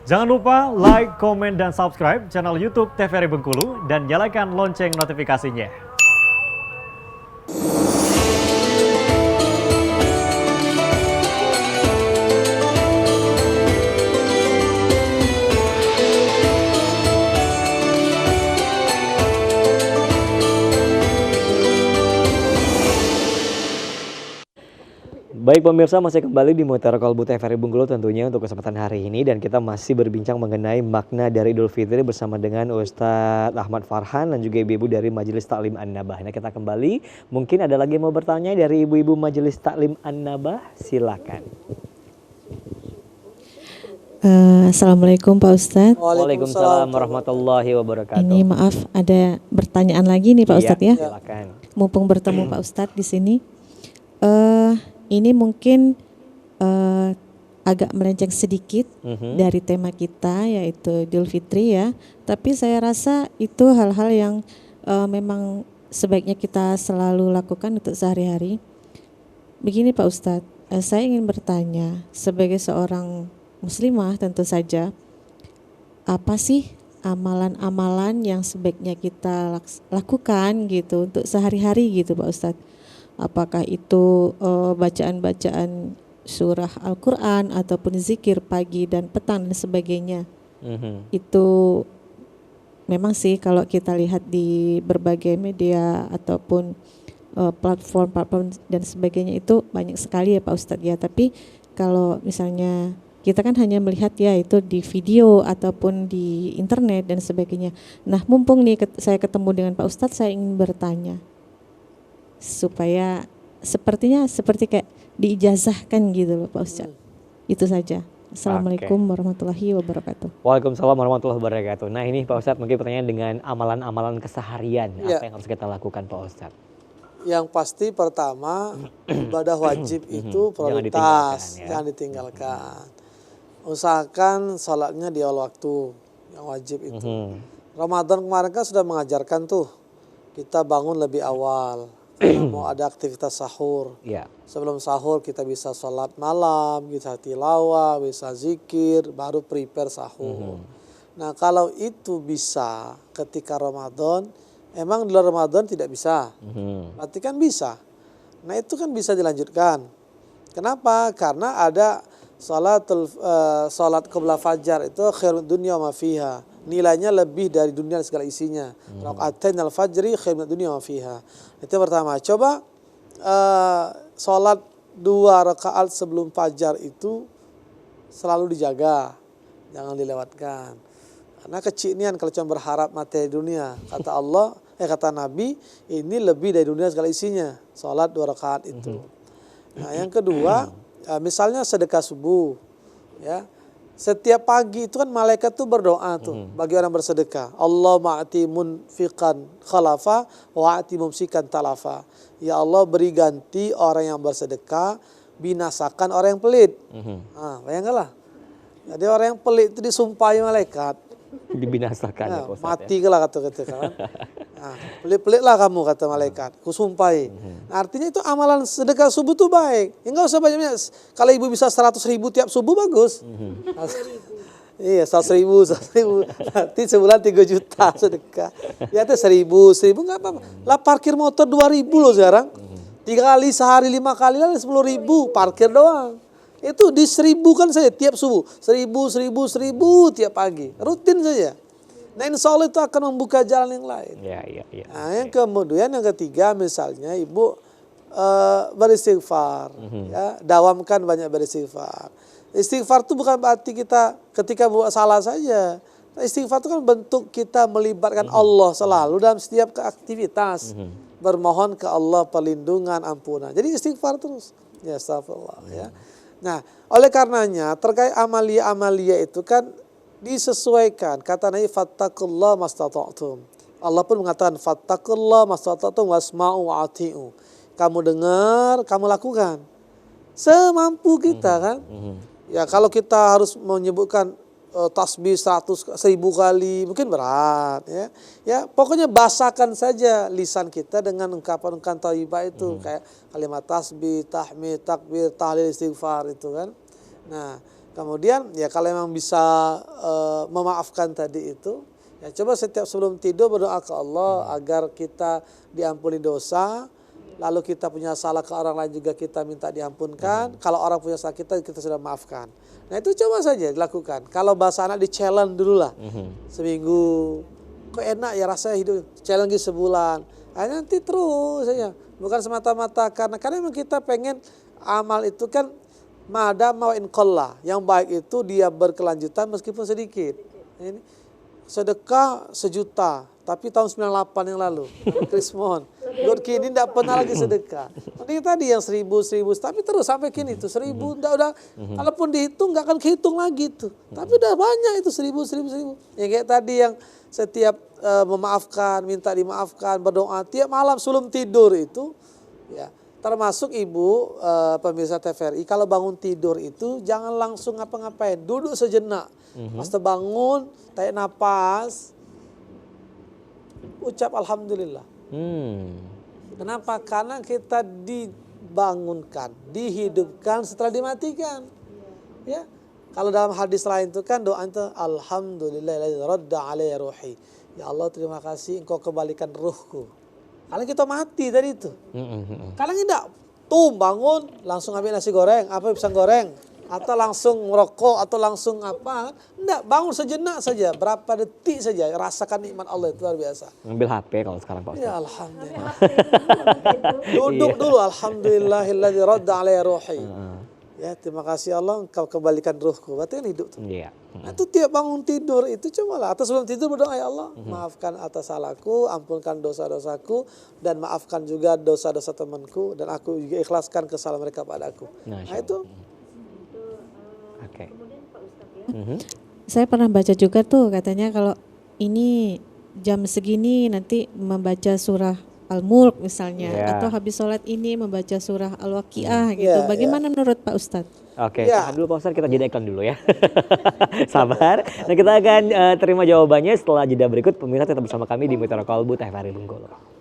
Jangan lupa like, komen, dan subscribe channel YouTube TVRI Bengkulu dan nyalakan lonceng notifikasinya. Baik pemirsa, masih kembali di Mutiara Kolbu TVRI Bengkulu tentunya untuk kesempatan hari ini, dan kita masih berbincang mengenai makna dari Idul Fitri bersama dengan Ustadz Ahmad Farhan dan juga ibu-ibu dari Majelis Taklim An-Nabah. Nah, kita kembali, mungkin ada lagi yang mau bertanya dari ibu-ibu Majelis Taklim An-Nabah, silakan. Assalamualaikum Pak Ustadz. Waalaikumsalam warahmatullahi wabarakatuh. Ini maaf ada pertanyaan lagi nih Pak Ustadz ya. Silakan. Mumpung bertemu Pak Ustadz di sini. Ini mungkin agak melenceng sedikit dari tema kita yaitu Idul Fitri ya. Tapi saya rasa itu hal-hal yang memang sebaiknya kita selalu lakukan untuk sehari-hari. Begini Pak Ustadz, saya ingin bertanya sebagai seorang muslimah tentu saja, apa sih amalan-amalan yang sebaiknya kita lakukan gitu untuk sehari-hari gitu Pak Ustadz? Apakah itu bacaan-bacaan surah Al-Quran ataupun zikir pagi dan petang dan sebagainya. Itu memang sih kalau kita lihat di berbagai media ataupun platform dan sebagainya itu banyak sekali ya Pak Ustadz ya. Tapi kalau misalnya kita kan hanya melihat ya itu di video ataupun di internet dan sebagainya. Nah mumpung nih saya ketemu dengan Pak Ustadz, saya ingin bertanya supaya seperti kayak diijazahkan gitu loh Pak Ustadz. Itu saja. Assalamualaikum warahmatullahi wabarakatuh. Waalaikumsalam warahmatullahi wabarakatuh. Nah ini Pak Ustadz mungkin pertanyaan dengan amalan-amalan keseharian, apa yang harus kita lakukan Pak Ustadz? Yang pasti pertama ibadah wajib itu prioritas, jangan ditinggalkan. Usahakan sholatnya di awal waktu, yang wajib itu. Ramadan kemarin kan sudah mengajarkan tuh kita bangun lebih awal. Karena mau ada aktivitas sahur. Sebelum sahur kita bisa sholat malam, bisa tilawah, bisa zikir, baru prepare sahur. Nah kalau itu bisa ketika Ramadan, emang di luar Ramadan tidak bisa. Berarti kan bisa. Nah itu kan bisa dilanjutkan. Kenapa? Karena ada sholat qabla fajar itu khairud dunya wa ma fiha. Nilainya lebih dari dunia dan segala isinya. Rakaatain al-fajri khairud dunya wa fiha. Itu pertama. Coba sholat 2 rakaat sebelum fajar itu selalu dijaga. Jangan dilewatkan. Karena kecinian kalau cuma berharap materi dunia. Kata Allah, kata Nabi, ini lebih dari dunia segala isinya. Sholat 2 rakaat itu. Nah yang kedua, misalnya sedekah subuh. Ya. Setiap pagi itu kan malaikat tuh berdoa tuh bagi orang bersedekah. Allah ma'ati munfiqan khalafa wa'ati mumsikan talafa. Ya Allah beri ganti orang yang bersedekah, binasakan orang yang pelit. Nah, bayangkanlah. Jadi orang yang pelit itu disumpahi malaikat. Dibinasakan ya, mati lah kata kan. Nah, pelit-pelit lah kamu kata malaikat, kusumpahi. Nah, artinya itu amalan sedekah subuh tuh baik. Ya enggak usah banyak. Kalau ibu bisa 100.000 tiap subuh bagus. Iya 100.000. Nanti sebulan 3 juta sedekah. Ya itu 1.000 enggak apa-apa. Lah parkir motor 2.000 loh sekarang. 3 kali sehari 5 kali lah 10.000 parkir doang. Itu di 1.000 kan saja tiap subuh. 1.000 tiap pagi. Rutin saja. Nah insya Allah itu akan membuka jalan yang lain. Nah yang kemudian yang ketiga misalnya ibu beristighfar. Ya, dawamkan banyak beristighfar. Istighfar itu bukan berarti kita ketika buat salah saja. Istighfar itu kan bentuk kita melibatkan Allah selalu dalam setiap aktivitas. Bermohon ke Allah perlindungan, ampunan. Jadi istighfar terus. Ya astagfirullah ya. Nah, oleh karenanya terkait amalia-amalia itu kan disesuaikan. Kata Nabi fattaqullaha mastata'tum. Allah pun mengatakan fattaqullaha mastata'tum wasma'u wa'ati'u. Kamu dengar, kamu lakukan. Semampu kita kan. Ya kalau kita harus menyebutkan tasbih 100.000 kali mungkin berat ya. Ya pokoknya basahkan saja lisan kita dengan ungkapan-ungkapan thayyibah itu kayak kalimat tasbih, tahmid, takbir, tahlil, istighfar itu kan. Nah, Kemudian ya kalau memang bisa memaafkan tadi itu, ya coba setiap sebelum tidur berdoa ke Allah agar kita diampuni dosa. Lalu kita punya salah ke orang lain juga kita minta diampunkan. Kalau orang punya salah kita sudah maafkan. Nah itu coba saja dilakukan. Kalau bahasa anak di challenge dulu lah. Seminggu. Kok enak ya rasanya hidup. Challenge sebulan. Nah, nanti terus saja. Bukan semata-mata karena memang kita pengen amal itu kan madama wa in qalla. Yang baik itu dia berkelanjutan meskipun sedikit. Ini sedekah 1 juta. Tapi tahun 98 yang lalu, Krismon. God kini tidak pernah lagi sedekah. Nanti tadi yang 1.000, tapi terus sampai kini itu 1.000, udah. Kalaupun dihitung nggak akan kehitung lagi itu. Tapi udah banyak itu 1.000. Yang kayak tadi yang setiap memaafkan, minta dimaafkan, berdoa tiap malam sebelum tidur itu, ya. Termasuk ibu pemirsa TVRI, kalau bangun tidur itu jangan langsung ngapa-ngapain, duduk sejenak. Pas terbangun, tarik napas. Ucap alhamdulillah. Kenapa? Karena kita dibangunkan, dihidupkan setelah dimatikan. Ya. Kalau dalam hadis lain itu kan doa itu alhamdulillahilladzi radda alayya ruhi. Ya Allah terima kasih engkau kembalikan ruhku. Karena kita mati tadi itu. Karena tidak bangun langsung ambil nasi goreng, apa pisang goreng. Atau langsung merokok, atau langsung apa. Enggak, bangun sejenak saja. Berapa detik saja. Rasakan nikmat Allah itu luar biasa. Ngambil HP kalau sekarang Pak Ustaz. Ya alhamdulillah. Duduk dulu. Alhamdulillahilladzi radda alayya ruhi. Ya terima kasih Allah engkau kembalikan ruhku. Berarti kan hidup tuh. Iya. Nah, itu tiap bangun tidur itu cobalah. Atau sebelum tidur berdoa ya Allah. Maafkan atas salahku, ampunkan dosa-dosaku. Dan maafkan juga dosa-dosa temanku. Dan aku juga ikhlaskan kesalahan mereka padaku. Nah itu. Oke. Saya pernah baca juga tuh katanya kalau ini jam segini nanti membaca surah Al-Mulk misalnya, atau habis sholat ini membaca surah Al-Waqiah gitu. Bagaimana menurut Pak Ustadz? Oke, tahan dulu Pak Ustadz, kita jeda iklan dulu ya. Sabar. Nah kita akan terima jawabannya setelah jeda berikut. Pemirsa tetap bersama kami di Mitra Kolbu TVRI Bengkulu.